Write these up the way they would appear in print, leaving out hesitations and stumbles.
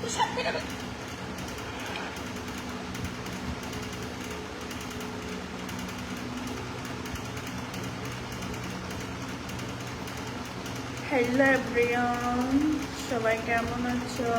Hello everyone, সবাই কেমন আছো?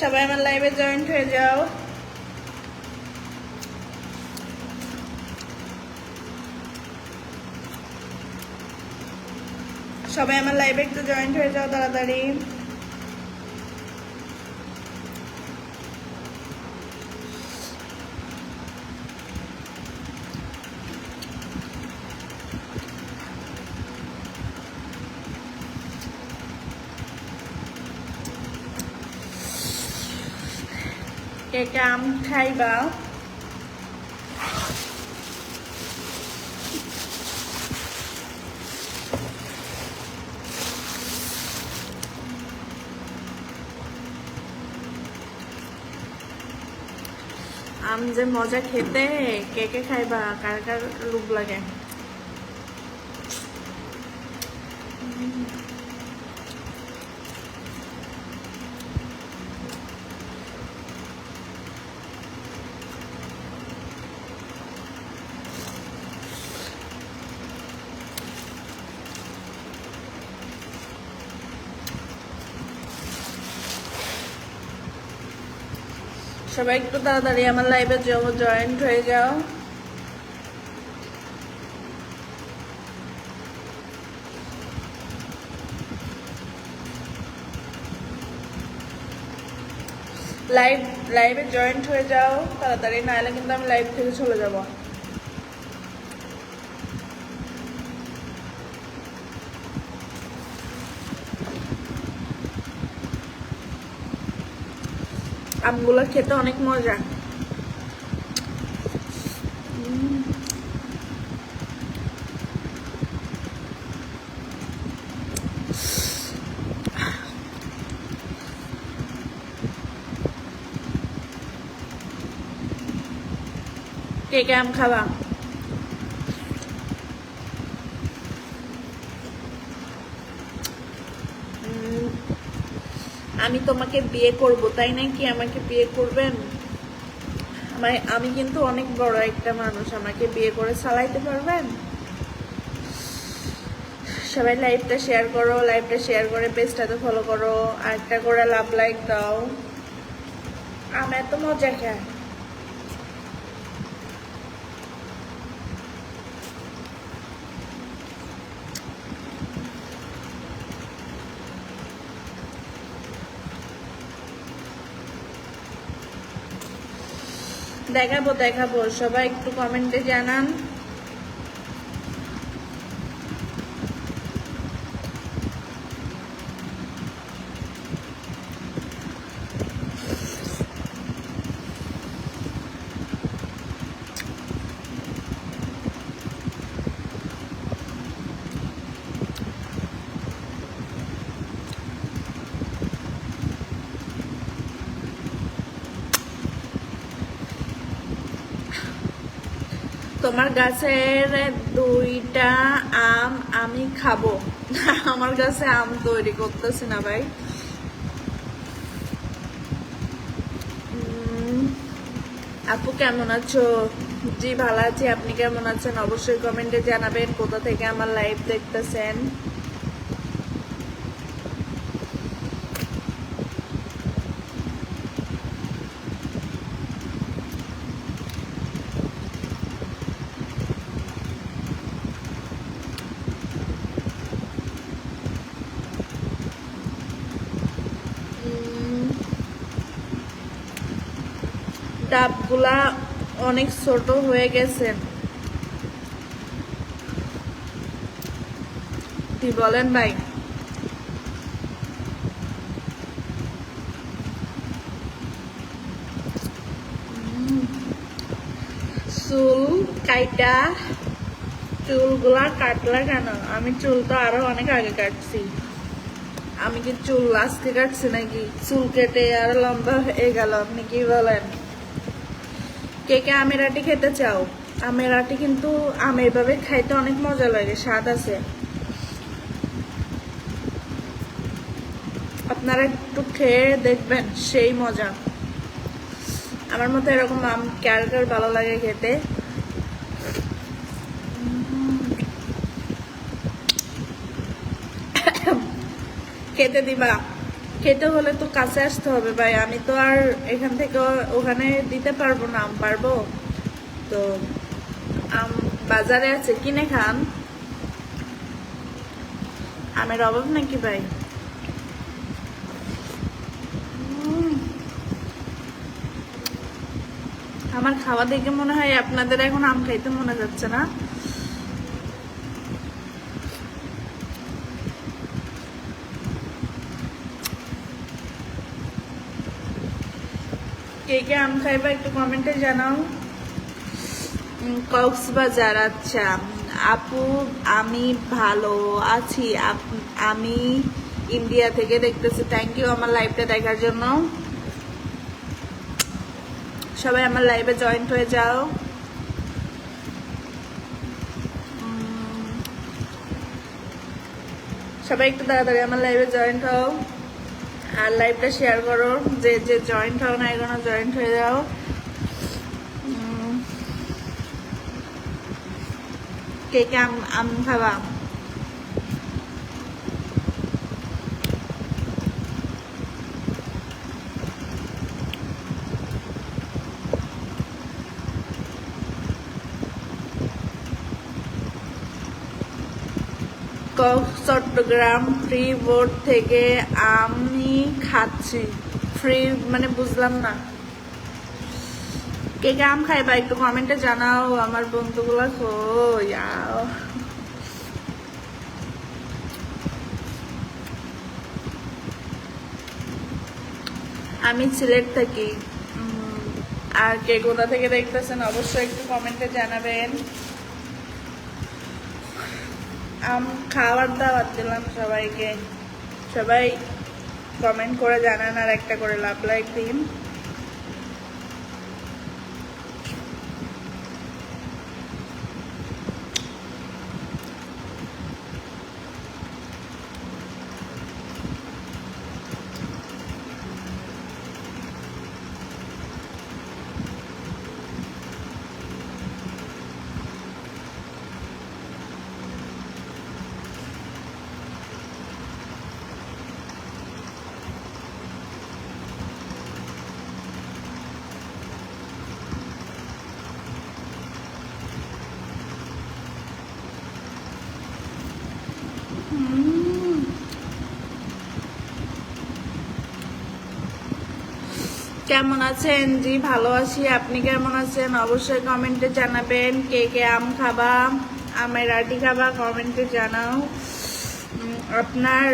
সবাই আমার লাইভে জয়েন্ট হয়ে যাও। সবাই আমার লাইভে একটু জয়েন্ট হয়ে যাও তাড়াতাড়ি। কে কে আম খাইবা? আম যে মজা খেতে, কে কে খাইবা? কার কার লোভ লাগে? সবাই একটু তাড়াতাড়ি আমার লাইভে জয়েন্ট হয়ে যাও। লাইভে জয়েন্ট হয়ে যাও তাড়াতাড়ি, নাহলে কিন্তু আমি লাইভ থেকে চলে যাব। আমগুলো খেতে অনেক মজা। কে কে আম খাবা? আমি তোমাকে বিয়ে করব, তাই নাকি? আমাকে বিয়ে করবেন? আমি কিন্তু অনেক বড় একটা মানুষ, আমাকে বিয়ে করে চালাইতে পারবেন? সবাই লাইভটা শেয়ার করো, লাইভটা শেয়ার করে পেজটাতে ফলো করো, আর একটা করে লাভ লাইক দাও। আমি এত মজা খাই। দেখাবো দেখাবো, সবাই একটু কমেন্টে জানান। তোমার গাছের 2টা আম আমি খাবো। আমার কাছে আম তৈরি করতেছি না ভাই। আপু কেমন আছো? জি ভালো আছি, আপনি কেমন আছেন অবশ্যই কমেন্টে জানাবেন কোথা থেকে আমার লাইভ দেখতেছেন। ডাবগুলা অনেক ছোট হয়ে গেছে, কি বলেন ভাই? চুল কাইটা, চুলগুলা কাটলা কেন? আমি চুল তো আরো অনেক আগে কাটছি। আমি কি চুল আজকে কাটছি নাকি? চুল কেটে আর লম্বা হয়ে গেল, আপনি কি বলেন? কে কে আমের আটি খেতে চাও? আমের আটি কিন্তু আমের ভাবে খাইতে অনেক মজা লাগে, স্বাদ আছে। আপনারা একটু খেয়ে দেখবেন, সেই মজা। আমার মতো এরকম আম কার কার ভালো লাগে খেতে? খেতে দিবা? খেতে হলে তো কাছে আসতে হবে ভাই, আমি তো আর এখান থেকে ওখানে দিতে পারবো না। আম পারবো তো? আম বাজারে আছে, কিনে খান। আমের অভাব নাকি ভাই? আমার খাওয়া দেখে মনে হয় আপনাদের এখন আম খাইতে মনে যাচ্ছে না? কে কে আম খাইবা একটু কমেন্টে জানাও। কক্সবাজার, আচ্ছা আপু আমি ভালো আছি, আমি ইন্ডিয়া থেকে দেখতেছি। থ্যাংক ইউ আমার লাইভটা দেখার জন্য। সবাই আমার লাইভে জয়েন্ট হয়ে যাও। সবাই একটু তাড়াতাড়ি আমার লাইভে জয়েন্ট হও আর লাইভটা শেয়ার করো। যে যে জয়েন্ট হও না এখনো জয়েন্ট হয়ে যাও। কে কে আম খাবা? চট্টগ্রাম ফ্রি বোর্ড থেকে আমি খাচ্ছি। ফ্রি মানে বুঝলাম না। কে কে আম খাইবা একটু কমেন্টে জানাও। আমার বন্ধুগুলা কই? আমি সিলেট থাকি। আর কে কোথা থেকে দেখতেছেন অবশ্যই একটু কমেন্টে জানাবেন। আম খাওয়ার দাওয়াত দিলাম সবাইকে, সবাই কমেন্ট করে জানান আর একটা করে লাভ লাইক দিন। কেমন আছেন? জি ভালো আছি, আপনি কেমন আছেন অবশ্যই কমেন্টে জানাবেন। কে কে আম খাবা, আমের আটি খাবা কমেন্টে জানাও। আপনার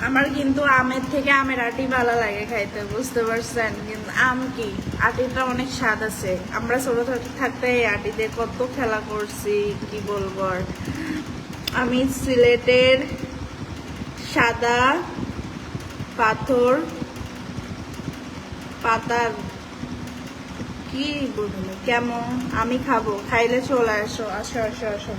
আমার কিন্তু আমের থেকে আমের আটি ভালো লাগে খাইতে, বুঝতে পারছেন? কিন্তু আম কি আটিটা অনেক স্বাদ আছে। আমরা ছোট থাকতে এই আটিতে কত খেলা করছি, কি বলবো আর। আমি সিলেটের সাদা পাথর পাতার কি বলবো কেমন? আমি খাবো, খাইলে চলে আসো, আসো আসো আসো।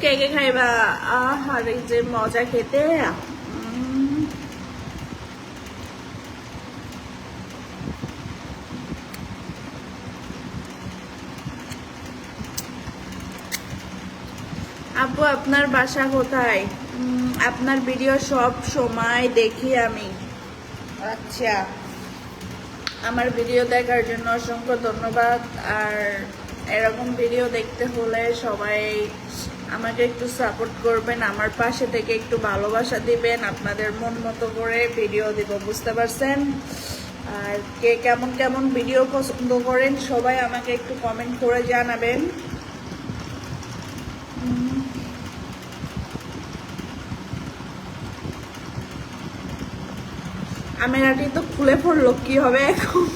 কে কে খাইবা? আরে যে মজা খেতে। আপু আপনার বাসা কোথায়? আপনার ভিডিও সব সময় দেখি আমি। আচ্ছা, আমার ভিডিও দেখার জন্য অসংখ্য ধন্যবাদ। আর এরকম ভিডিও দেখতে হলে সবাই আমাকে একটু সাপোর্ট করবেন, আমার পাশে থেকে একটু ভালোবাসা দিবেন। আপনাদের মন মতো করে ভিডিও দিব, বুঝতে পারছেন? আর কে কেমন কেমন ভিডিও পছন্দ করেন সবাই আমাকে একটু কমেন্ট করে জানাবেন। আমেরাটি তো খুলে পড়লো, কি হবে এখন?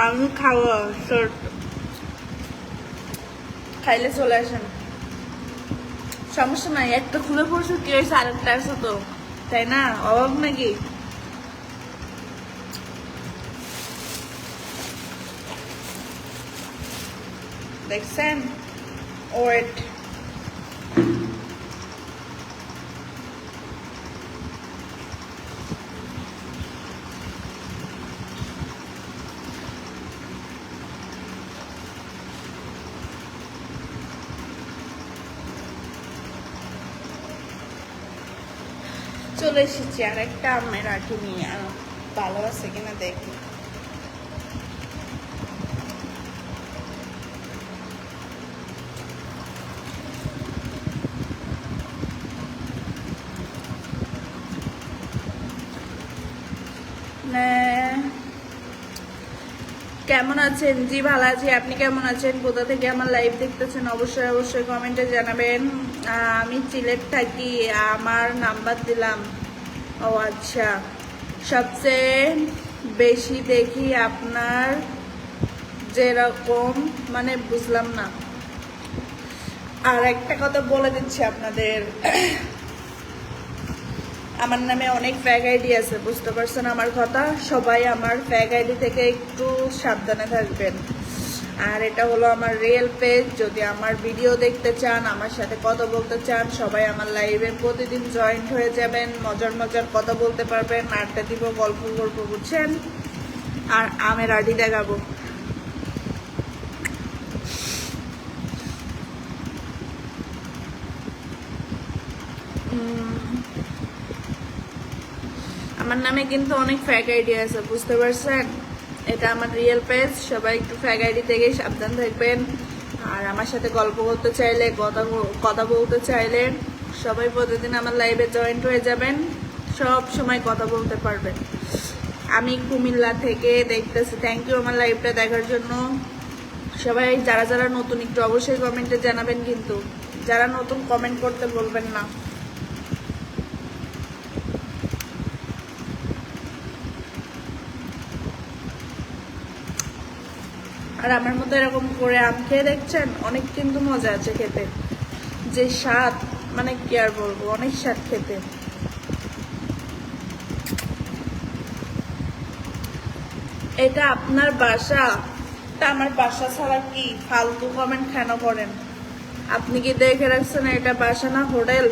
আমি খাবো, খাইলে চলে আসেন, সমস্যা নাই। একটা খুলে পড়ছো কি হয়েছে, আরেকটা আছে তো, তাই না? অভাব নাকি? দেখছেন? ওয়েট, চলে এসেছি আর একটা আমের আঠি নিয়ে। ভালো আছে কিনা দেখি। কেমন আছেন? জি ভালো আছি, আপনি কেমন আছেন? কোথা থেকে আমার লাইভ দেখতেছেন অবশ্যই অবশ্যই কমেন্টে জানাবেন। আমি সিলেট থাকি, আমার নাম্বার দিলাম। ও আচ্ছা, সবচেয়ে বেশি দেখি আপনার যেরকম, মানে বুঝলাম না। আর একটা কথা বলে দিচ্ছি আপনাদের, আমার নামে অনেক ফ্যাক আইডি আছে, বুঝতে পারছেন আমার কথা? সবাই আমার ফ্যাক আইডি থেকে একটু সাবধানে থাকবেন। আর এটা হলো আমার রিয়েল পেজ। যদি আমার ভিডিও দেখতে চান, আমার সাথে কথা বলতে চান, সবাই আমার লাইভে প্রতিদিন জয়েন্ট হয়ে যাবেন, মজার মজার কথা বলতে পারবেন, আড্ডা দিব, গল্প গল্প, বুঝছেন? আর আমের আডি দেখাবো। আমার নামে কিন্তু অনেক ফ্যাক আইডি আছে, বুঝতে পারছেন? এটা আমার রিয়েল পেজ, সবাই একটু ফ্যাক আইডি থেকে সাবধান থাকবেন। আর আমার সাথে গল্প করতে চাইলে, কথা বলতে চাইলে সবাই প্রতিদিন আমার লাইভে জয়েন্ট হয়ে যাবেন, সব সময় কথা বলতে পারবেন। আমি কুমিল্লা থেকে দেখতেছি। থ্যাংক ইউ আমার লাইভটা দেখার জন্য। সবাই যারা যারা নতুন একটু অবশ্যই কমেন্টে জানাবেন, কিন্তু যারা নতুন কমেন্ট করতে বলবেন না। আর আমার মতো এরকম করে আম খেয়ে দেখছেন, অনেক কিন্তু মজা আছে খেতে, যে স্বাদ, মানে কি আর বলবো, অনেক স্বাদ খেতে। এটা আপনার বাসা? তা আমার বাসা ছাড়া কি ফালতু কমেন্ট কেন করেন? আপনি কি দেখে রাখছেন এটা বাসা না হোটেল?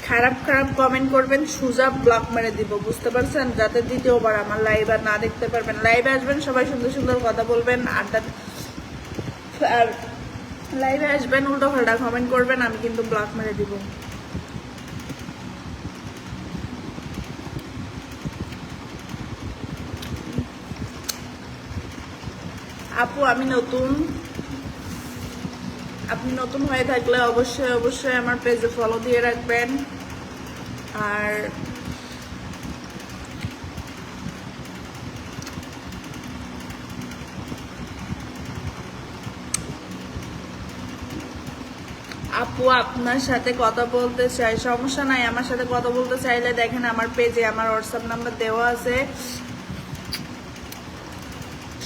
খারাপ খারাপ কমেন্ট করবেন, সোজা ব্লক মেরে দিব, বুঝতে পারছেন? যাতে দ্বিতীয়বার আমার লাইভ আর না দেখতে পারবেন। লাইভে আসবেন, সবাই সুন্দর সুন্দর কথা বলবেন, আড্ডা, আর লাইভে আসবেন উল্টো পাল্টা কমেন্ট করবেন, আমি কিন্তু ব্লক মেরে দিব। আপু আমি নতুন, আপনি নতুন হয়ে থাকলে অবশ্যই অবশ্যই আমার পেজে ফলো দিয়ে রাখবেন। আর আপু আপনার সাথে কথা বলতে চাই, সমস্যা নাই, আমার সাথে কথা বলতে চাইলে দেখেন আমার পেজে আমার হোয়াটসঅ্যাপ নাম্বার দেওয়া আছে,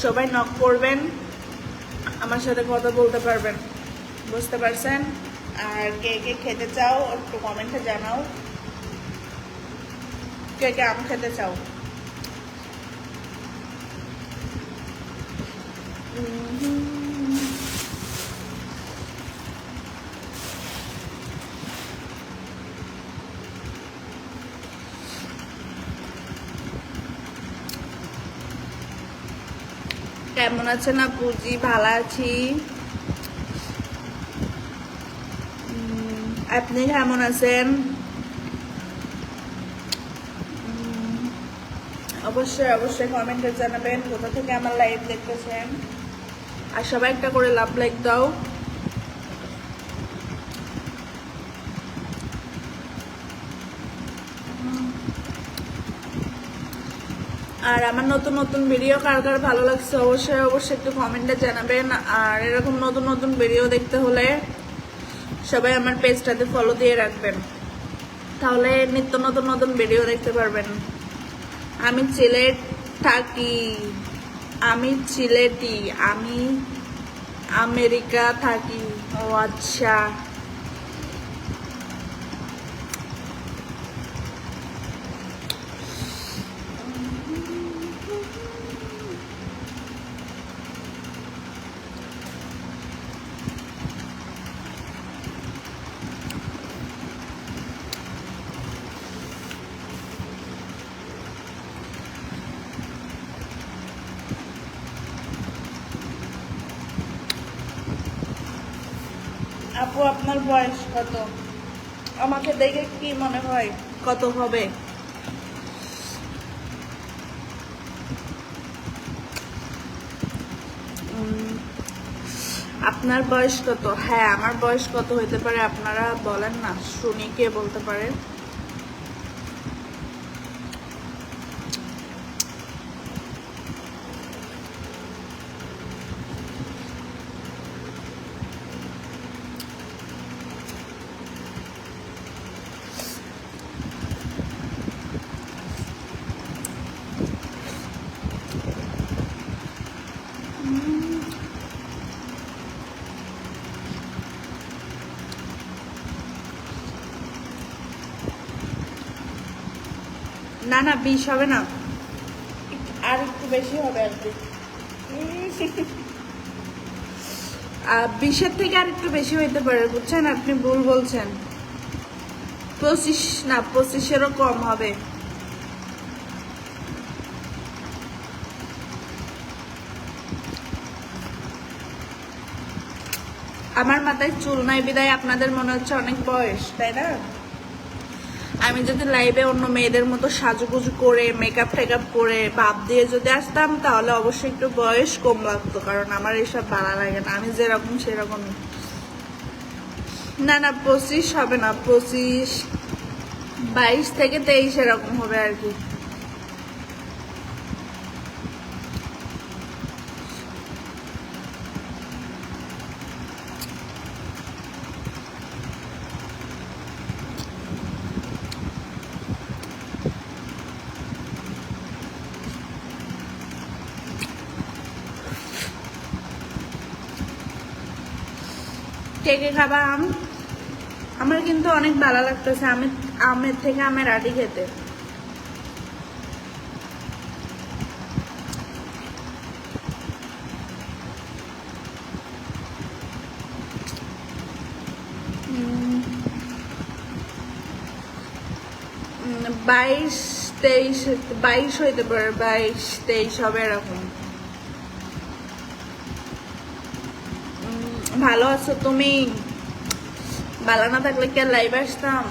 সবাই নক করবেন, আমার সাথে কথা বলতে পারবেন, বুঝতে পারছেন? আর কে কে খেতে চাও একটু কমেন্টে জানাও, কে কে আম খেতে চাও। কেমন আছেন আপুজি? ভালো আছি, আপনি কেমন আছেন? অবশ্যই অবশ্যই কমেন্টে জানাবেন কোথা থেকে আমার লাইভ দেখতেছেন, আর সবাই একটা করে লাভ লাইক দাও। আর আমার নতুন নতুন ভিডিও কার কার ভালো লাগছে অবশ্যই অবশ্যই একটু কমেন্টে জানাবেন। আর এরকম নতুন নতুন ভিডিও দেখতে হলে সবাই আমার পেজটাতে ফলো দিয়ে রাখবেন, তাহলে নিত্য নতুন নতুন ভিডিও দেখতে পারবেন। আমি সিলেট থাকি, আমি সিলেটি, আমি আমেরিকা থাকি। ও আচ্ছা, আপু আপনার বয়স কত? আমাকে দেখে কি মনে হয় কত হবে? আপনার বয়স কত? হ্যাঁ আমার বয়স কত হইতে পারে আপনারা বলেন না, শুনি কে বলতে পারে। না না 20 হবে না, আর একটু বেশি হবে আর কি। 20-এর থেকে আর একটু বেশি হইতে পারে, বুঝছেন? আপনি ভুল বলছেন, 25 না 25-এরও কম হবে। আমার মাথায় চুল নাই বিদায় আপনাদের মনে হচ্ছে অনেক বয়স, তাই না? আমি যদি লাইভে অন্য মেয়েদের মতো সাজুগুজু করে মেকআপ টেকআপ করে ভাব দিয়ে যদি আসতাম তাহলে অবশ্যই একটু বয়স কম লাগতো, কারণ আমার এইসব ভালো লাগে না, আমি যেরকম সেরকমই। না না 25 হবে না, 25, 22 থেকে 23 এরকম হবে আর কি। কে কে খাবা আম? আমার কিন্তু অনেক ভালো লাগতেছে আমের থেকে আমের আটি খেতে। 22, 23, 22 হইতে পারে, 22, 23 হবে এরকম। ভালো আছো তুমি? ভালো না থাকলে কে লাইভ আসতাম?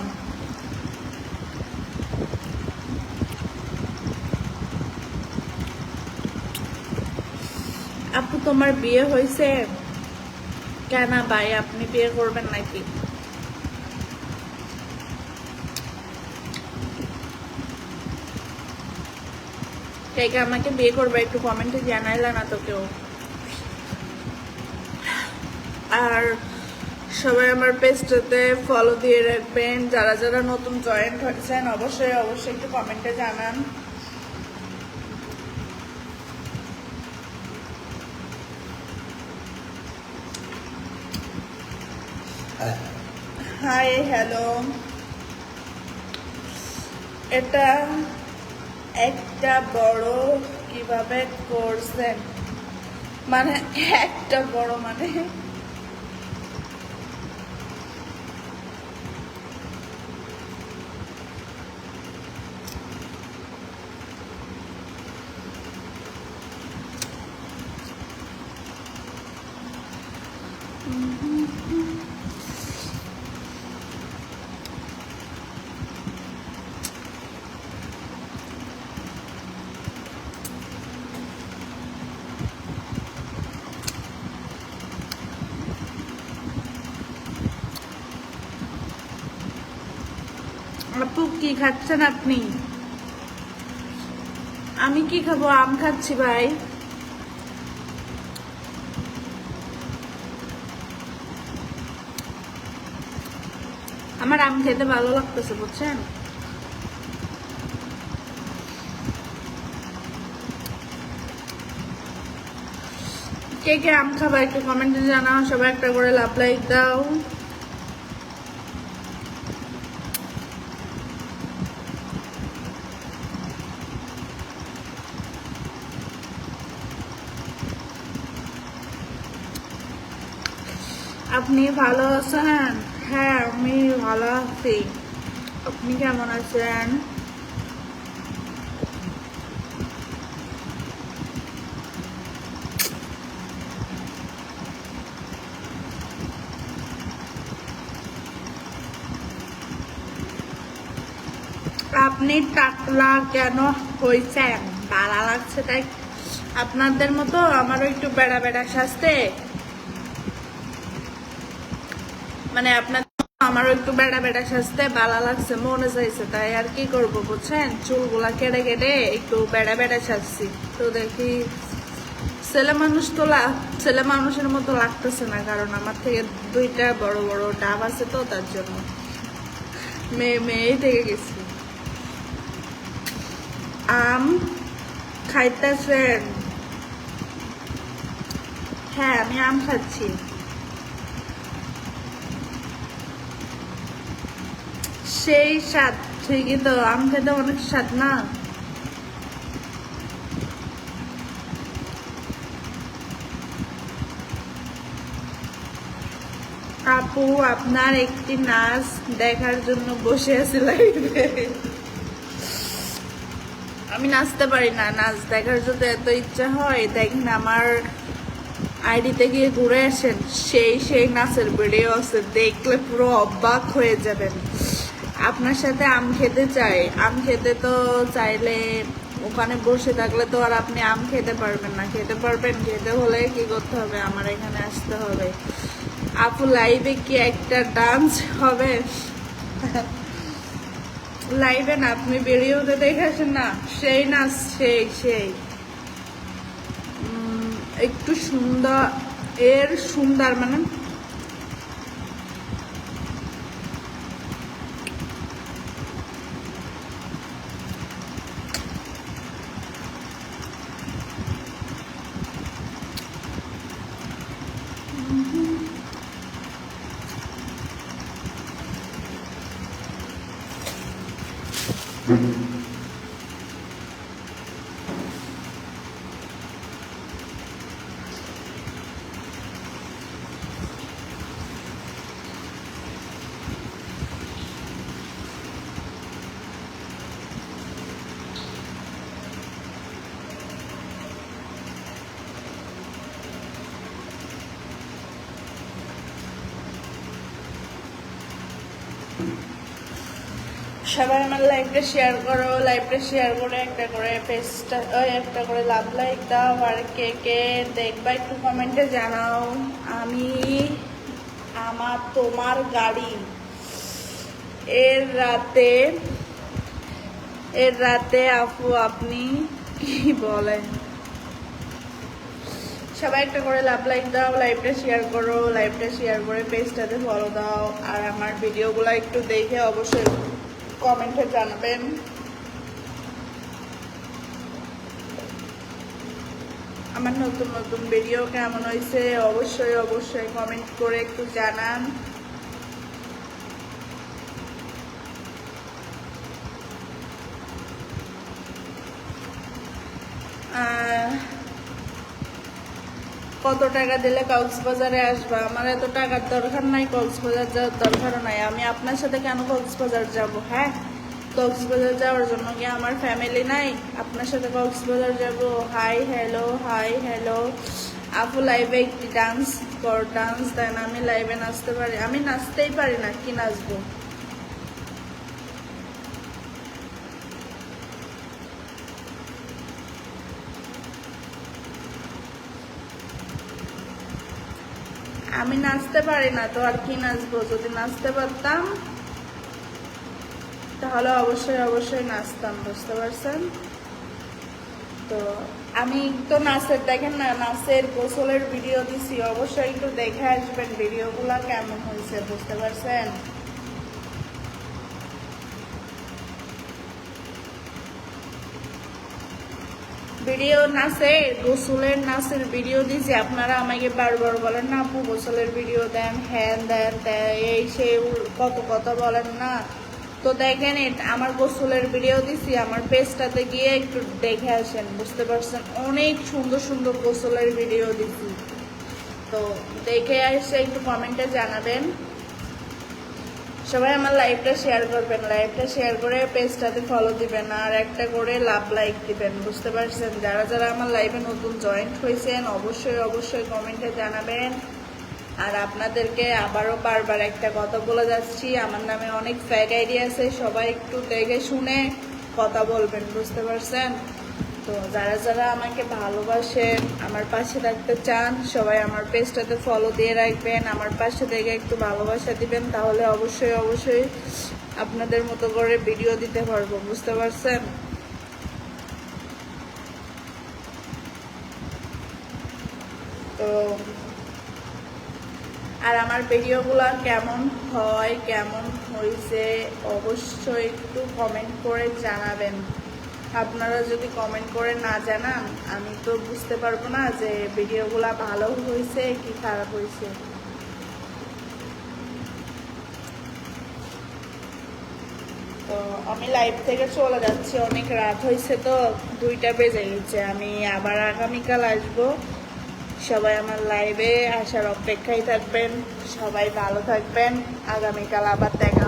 আপু তোমার বিয়ে হয়েছে? কেন ভাই, আপনি বিয়ে করবেন নাকি? কে কে আমাকে বিয়ে করবে একটু কমেন্টে জানাইলা না তো কেউ। আর সবাই আমার পেজটাতে ফলো দিয়ে রাখবেন, যারা যারা নতুন জয়েন হয়েছেন অবশ্যই অবশ্যই একটু কমেন্টে জানান। Hi hello. এটা একটা বড় কিভাবে করছেন? মানে একটা বড় মানে আপু কি খাচ্ছেন আপনি? আমি কি খাবো? আম খাচ্ছি ভাই। আমার আম খেতে ভালো লাগতেছে বুঝছেন। কে কে আম খাবা একটু কমেন্টে জানাও, সবাই একটা করে লাভ লাইক দাও। আপনি ভালো আছেন? হ্যাঁ আমি ভালো আছি, আপনি কেমন আছেন? আপনি টাকলা কেন হয়েছেন? ভালো লাগছে তাই। আপনাদের মতো আমারও একটু বেড়া বেড়া সাজতে, মানে আপনার আমারও একটু বেড়া বেড়া সাজতে ভালো লাগছে, মনে চাইছে, তাই আর কি করবো বুঝছেন। চুলগুলা কেটে কেটে একটু বেড়া বেড়া সাজছি, তো দেখি ছেলে মানুষ তো ছেলে মানুষের মতো লাগতেছে না, কারণ আমার থেকে দুইটা বড় বড় ডাব আছে তো তার জন্য মেয়ে মেয়েই থেকে গেছি। আম খাইতেছেন? হ্যাঁ আমি আম খাচ্ছি। সেই স্বাদ, ঠিকই তো, আম খেতে অনেক স্বাদ না? আপু আপনার একটি নাচ দেখার জন্য বসে আছি লাইভে। আমি নাচতে পারি না, নাচ দেখার যদি এত ইচ্ছা হয় দেখেন আমার আইডিতে গিয়ে ঘুরে আসেন, সেই সেই নাচের ভিডিও আছে, দেখলে পুরো অবাক হয়ে যাবেন। আপনার সাথে আম খেতে চাই। আম খেতে তো চাইলে ওখানে বসে থাকলে তো আর আপনি আম খেতে পারবেন না। খেতে পারবেন, খেতে হলে কি করতে হবে? আমার এখানে আসতে হবে। আপু লাইভে কি একটা ডান্স হবে? লাইভে না, আপনি ভিডিওতে দেখে আসেন না, সেই নাচ, সেই সেই একটু সুন্দর, এর সুন্দর মানে সবাই আমার লাইভটা শেয়ার করো, লাইভটা শেয়ার করে একটা করে পেজটা একটা করে লাভ লাইক দাও। আর কে কে দেখবা একটু কমেন্টে জানাও। আমি তোমার গাড়ি এর রাতে আপু আপনি কি বলেন? সবাই একটা করে লাভ লাইক দাও, লাইভটা শেয়ার করো, লাইভটা শেয়ার করে পেজটাতে ফলো দাও। আর আমার ভিডিওগুলো একটু দেখে অবশ্যই কমেন্টে জানাবেন। আমার নতুন নতুন ভিডিও কেমন হয়েছে অবশ্যই অবশ্যই কমেন্ট করে একটু জানান। কত টাকা দিলে কক্সবাজারে আসবা? আমার এত টাকার দরকার নাই, কক্সবাজার যাওয়ার দরকারও নাই। আমি আপনার সাথে কেন কক্সবাজার যাব? হ্যাঁ, কক্সবাজার যাওয়ার জন্য কি আমার ফ্যামিলি নাই? আপনার সাথে কক্সবাজার যাব? হাই হ্যালো আপু, লাইভে একটি ডান্স দেন। আমি লাইভে নাচতে পারি? আমি নাচতেই পারি না, কি নাচবো? আমি নাচতে পারি না তো আর কি নাচবো? যদি নাচতে পারতাম তাহলে অবশ্যই অবশ্যই নাচতাম, বুঝতে পারছেন তো। আমি তো নাচের দেখেন না, নাচের গোসলের ভিডিও দিছি, অবশ্যই একটু দেখে আসবেন ভিডিওগুলো কেমন হয়েছে, বুঝতে পারছেন। ভিডিও নাচের গোসলের নাচের ভিডিও দিয়েছি, আপনারা আমাকে বারবার বলেন না আপু গোসলের ভিডিও দেন, হ্যান দেন এই সে কত কথা বলেন না। তো দেখেন আমার গোসলের ভিডিও দিছি, আমার পেজটাতে গিয়ে একটু দেখে আসেন, বুঝতে পারছেন। অনেক সুন্দর সুন্দর গোসলের ভিডিও দিছি, তো দেখে আসে একটু কমেন্টে জানাবেন। সবাই আমার লাইভটা শেয়ার করবেন, লাইভটা শেয়ার করে পেজটাতে ফলো দিবেন আর একটা করে লাভ লাইক দিবেন, বুঝতে পারছেন। যারা যারা আমার লাইভে নতুন জয়েন্ট হয়েছেন অবশ্যই অবশ্যই কমেন্টে জানাবেন। আর আপনাদেরকে আবারও বারবার একটা কথা বলে যাচ্ছি, আমার নামে অনেক ফেক আইডি আছে, সবাই একটু দেখে শুনে কথা বলবেন, বুঝতে পারছেন তো। যারা যারা আমাকে ভালোবাসেন, আমার পাশে থাকতে চান, সবাই আমার পেজটাতে ফলো দিয়ে রাখবেন, আমার পাশে থেকে একটু ভালোবাসা দিবেন, তাহলে অবশ্যই অবশ্যই আপনাদের মতো করে ভিডিও দিতে পারবো, বুঝতে পারছেন তো। আর আমার ভিডিওগুলো কেমন হয়, কেমন হয়েছে অবশ্যই একটু কমেন্ট করে জানাবেন। আপনারা যদি কমেন্ট করে না জানান আমি তো বুঝতে পারবো না যে ভিডিওগুলো ভালো হয়েছে কি খারাপ হয়েছে। তো আমি লাইভ থেকে চলে যাচ্ছি, অনেক রাত হয়েছে তো, 2টা বেজে গেছে। আমি আবার আগামীকাল আসবো, সবাই আমার লাইভে আসার অপেক্ষায় থাকবেন, সবাই ভালো থাকবেন। আগামীকাল আবার দেখা